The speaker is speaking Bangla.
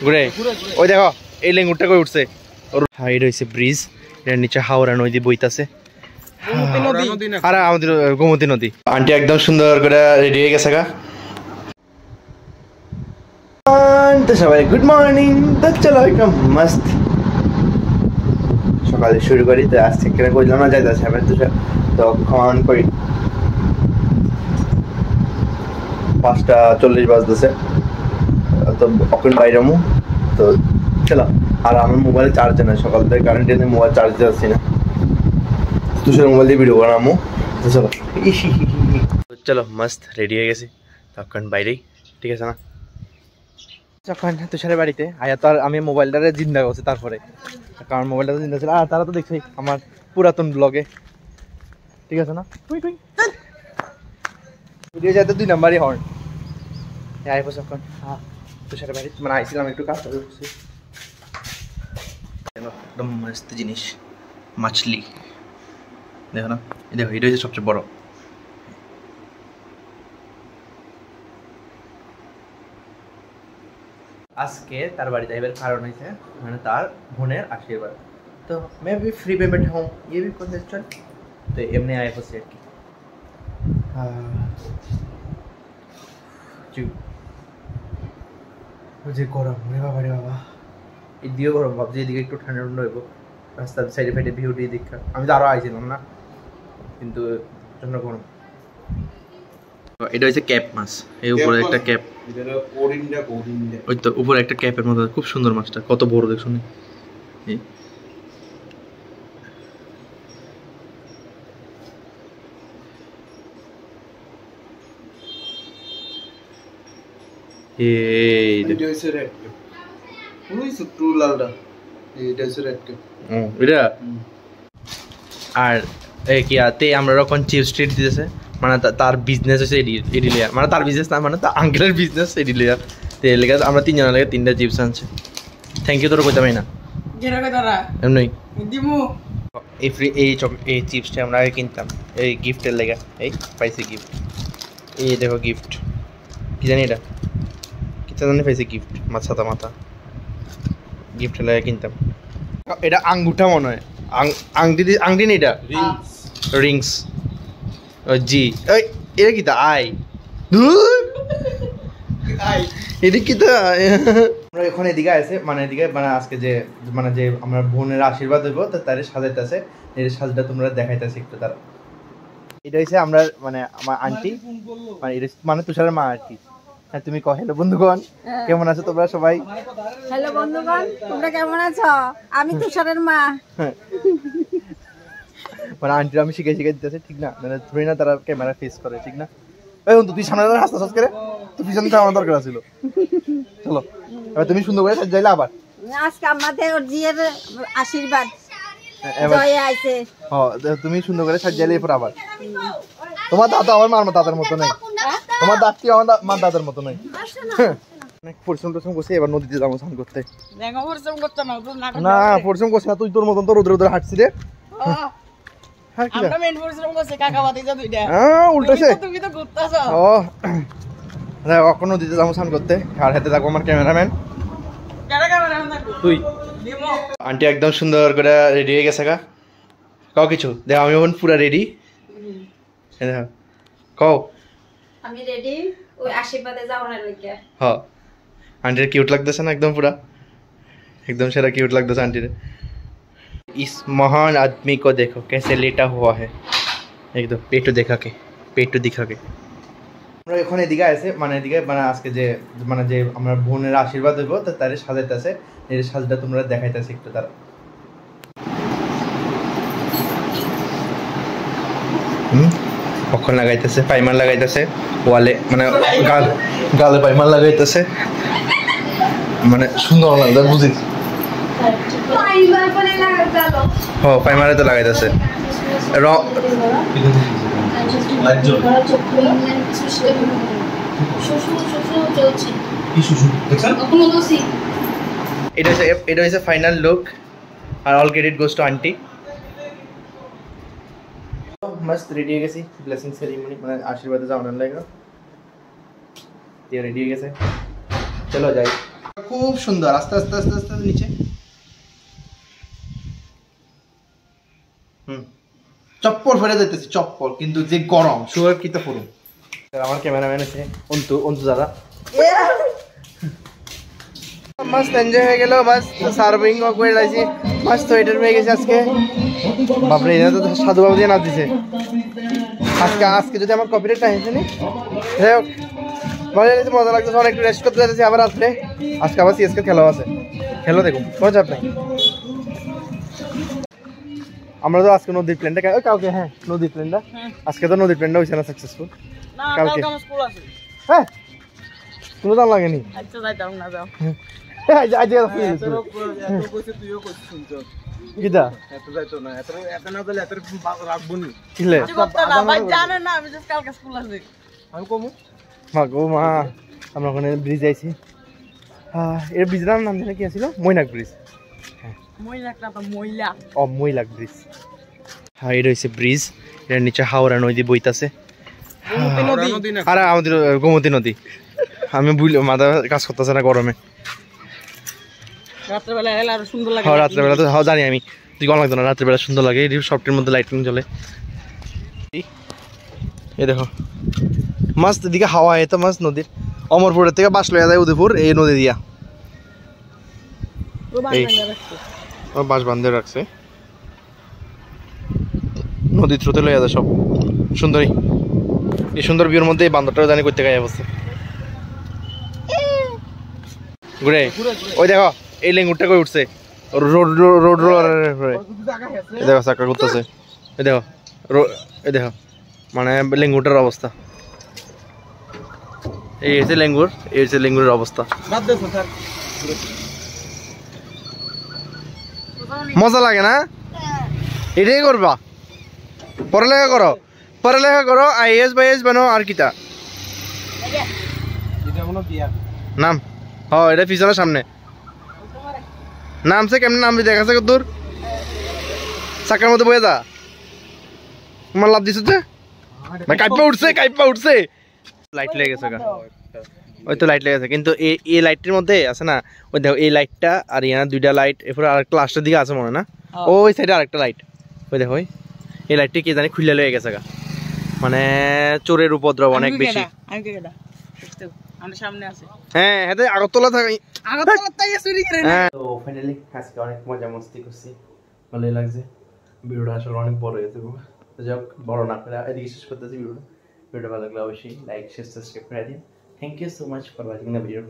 ঘুরে ওই দেখো এই লেঙ্গুরটা কই উঠছে হ্যাঁ এটা হচ্ছে ব্রিজ এর নিচে হাওড়া নদী বইতাছে আর আমাদের গোমতী নদী আন্টি একদম সুন্দর করে রেডি হয়ে গেছে গা তো সবাই গুড মর্নিং তো চলো একদম মস্ত সকালে শুরু করি তো আজকে কেন কইলাম না যাইতেছে আমি তখন কই 5:40 বাজতেছে তো এখন বাইরামু তো চলো আর আমার মোবাইলে চার্জ নেই সকাল থেকে কারেন্ট এনে মোবাইল চার্জ দিচ্ছি না তুষার মোবাইল দিয়ে ভিডিও বানাবো তো চলো চলো মস্ত রেডি হয়ে গেছি তখন বাইরেই ঠিক আছে না যখন তুষারের বাড়িতে আয়া তো আর আমি মোবাইলটারে জিন্দা করছি তারপরে কারণ মোবাইলটা জিন্দা ছিল আর তারা তো দেখছি আমার পুরাতন ব্লগে ঠিক আছে না ভিডিও যাতে 2 নাম্বারই হর্ন আইবো যখন হ্যাঁ তুষারের বাড়ি মানে আইছিলাম একটু কাজ করছি একদম মস্ত জিনিস মাছলি দেখো না দেখো এটা হচ্ছে সবচেয়ে বড় আজকে তার বাড়ি যাইবার কারণ হয়েছে মানে তার বোনের আশীর্বাদ তো मैं भी फ्री में बैठा हूँ ये भी कौन चल तो एमने आए बस यार যে গরম রে বাবা এদিকে গরম ভাবছি এদিকে একটু ঠান্ডা ঠান্ডা হইব রাস্তার সাইডে ফাইডে ভিউটি দেখা আমি তো আরো আইছিলাম না কিন্তু প্রচন্ড গরম এটা হচ্ছে ক্যাপ মাছ এই উপরে একটা ক্যাপ ওই তো উপরে একটা ক্যাপের মতো খুব সুন্দর মাছটা কত বড় দেখ শুনি আর কি তে আমরা যখন চিপস স্ট্রিট দিতেছে মানে তার বিজনেস হচ্ছে এডিলিয়া মানে তার বিজনেস না মানে তার আঙ্কেলের বিজনেস এডিলিয়া তো এর লেগে আমরা 3 জনের লেগে 3টা চিপস আনছে থ্যাংক ইউ তোর কইতাম না এমনি এই চিপসটা আমরা আগে কিনতাম এই গিফটের লেগে এই পাইছি গিফট এই দেখো গিফট কি জানি এটা কিতা জানি পাইছি গিফট মাথা গিফটের লেগে কিনতাম এটা আঙ্গুঠা মনে হয় আংটি নেই এটা রিংস জি এটা কি তা এটা কি তা আমরা এখন এদিকে আছে মানে এদিকে মানে আজকে যে মানে যে আমরা বোনের আশীর্বাদ হইব তো তার সাজাইতেছে এর সাজটা তোমরা দেখাইতেছে একটু তারা এটা হচ্ছে আমরা মানে আমার আন্টি মানে এটা মানে তুষারের মা আর কি হ্যাঁ তুমি কহ হ্যালো বন্ধুগণ কেমন আছো তোমরা সবাই হ্যালো বন্ধুগণ তোমরা কেমন আছো আমি তুষারের মা মানে আন্টি আমি শিখে দিতেছে ঠিক না মানে ধরে না তারা ক্যামেরা ফেস করে ঠিক না এই বন্ধু তুই সামনে রাস্তা সস করে তুই পিছনে তো আমার দরকার ছিল চলো এবার তুমি সুন্দর করে সাজাইলে আবার আজকে আমাদের জিয়ের আশীর্বাদ জয় আইছে হ্যাঁ তুমি সুন্দর করে সাজাইলে এরপর আবার তোমার দাদা আমার মার দাদার মতো নাই তোমার দাঁতটি আমার মার দাদার মতো নাই অনেক পরিশ্রম করছে এবার নদীতে যাবো স্নান করতে না পরিশ্রম করছে না তুই তোর মতন তো রোদ্রে হাঁটছি রে কখনো দিতে যাবো স্নান করতে আর হাতে থাকবো আমার ক্যামেরাম্যান তুই আন্টি একদম সুন্দর করে রেডি হয়ে গেছে গা কাও কিছু দেখ আমি এখন পুরা রেডি কও আমি রেডি ওই আশীর্বাদে যাওয়ার লাগি হ্যাঁ आंटी क्यूट लगता है ना एकदम पूरा एकदम सारा क्यूट लगता है आंटी ने इस महान आदमी को देखो कैसे लेटा हुआ है एकदम पेटू दिखा के আমরা এখন এদিকে আছে মানে এদিকে মানে আজকে যে মানে যে আমরা বোনের আশীর্বাদ দেব তো তারে সাজাইতেছে এর সাজটা তোমরা দেখাইতেছে একটু তারা কখন লাগাইতেছে পাইমার লাগাইতেছে ওয়ালে মানে গালে পাইমার লাগাইতেছে মানে সুন্দর লাগবে বুঝি পাইমারে তো লাগাইতেছে এটা হচ্ছে ফাইনাল লুক আর all credit goes to aunty मस्त रेडी হয়ে গেছি ব্লেসিং সেরিমনি মানে আশীর্বাদে যাওয়ার লাগে রেডি হয়ে গেছে চলো যাই খুব সুন্দর। আস্তে আস্তে আস্তে আস্তে নিচে। চপ্পল ফেলে দিতেছি, চপ্পল, কিন্তু যে গরম শুয়ার কিতা করুন। আমার ক্যামেরাম্যান আছে অন্তু দাদা। মস্ত এনজয় হয়ে গেল, বাস সার্ভিং করে লাইছি, মস্ত ওয়েটার হয়ে গেছে আজকে। বাপরে, এটা তো সাধু বাবু দিয়ে নাচ দিছে আজকে যদি আমার কপিরাইট না হয়েছে নি, যাই হোক ভালো লেগেছে, মজা লাগছে। অনেক একটু রেস্ট করতে যাচ্ছি আবার রাত্রে। আজকে আবার সিএসকে খেলাও আছে, খেলো দেখুন, কোনো চাপ নাই। আমরা তো আজকে নদীর প্ল্যানটা কালকে, হ্যাঁ নদীর প্ল্যানটা আজকে তো নদীর প্ল্যানটা হয়েছে না সাকসেসফুল। কালকে হ্যাঁ কোনো দাম লাগেনি। আমরা ওখানে ব্রিজ আইছি, এর ব্রিজটার নাম জানি কি ছিল, মৈনাক ব্রিজ। মৈলাক ব্রিজ। হ্যাঁ, এটা হচ্ছে ব্রিজ, এর নিচে হাওড়া নদী বইতাছে। আরে আমাদের গোমতী নদী। আমি মাথা কাজ করতেছে না গরমে। রাত্রেবেলা তো জানি আমি, তুই কম লাগতো না, রাত্রেবেলা সুন্দর লাগে। সবটির মধ্যে লাইটিং জ্বলে। এই দেখো মাছ দিকে হাওয়া এত মাছ নদীর। অমরপুরের থেকে বাস লইয়া যায় উদয়পুর এই নদী দিয়া। বাস বান্ধে রাখছে, নদীর থ্রুতে লইয়া যায় সব। সুন্দরী, এই সুন্দর বিয়ের মধ্যে এই বান্দরটাও জানি করতে গায়ে বসছে ঘুরে। ওই দেখো এই লেঙ্গুরটা কই উঠছে রোড রোলারের, দেখো চাকা করতেছে। এই দেখো এই দেখো মানে লেঙ্গুরটার অবস্থা। এই হচ্ছে লেঙ্গুর, এই হচ্ছে লেঙ্গুরের অবস্থা। মজা লাগে না? এটাই করবা, পড়ালেখা করো, পড়ালেখা করো, আইএস বাইএস বানো। আর কিতা নাম? হ্যাঁ, এটা পিছনের সামনে নামছে। কেমন নাম দেখাচ্ছে দূর চাকার মধ্যে বয়ে যা। তোমার লাভ দিচ্ছে যে কাইপা উঠছে, কাইপা উঠছে। লাইট লেগে গেছে, ওই তো লাইট লেগেছে, কিন্তু এই লাইটটির মধ্যে আছে না, ওই দেখো এই লাইটটা আর ইয়ার দুইটা লাইট, এরপরে আরেকটা লাস্টের দিকে আছে মনে না, ওই সাইডে আরেকটা লাইট। ওই দেখো এই লাইটটি কে জানি খুলে লেগে গেছে, মানে চোরের উপদ্রব অনেক বেশি। হ্যাঁ, হাতে আগরতলা থাকে। তো ফাইনালি আজকে অনেক মজা মস্তি করছি, ভালোই লাগছে। ভিডিওটা আসলে অনেক বড় হয়েছে, যাই হোক বড় না করে এদিকে শেষ করতেছি ভিডিওটা ভালো লাগলে অবশ্যই লাইক শেয়ার সাবস্ক্রাইব করে দিন। Thank you so much for watching the video.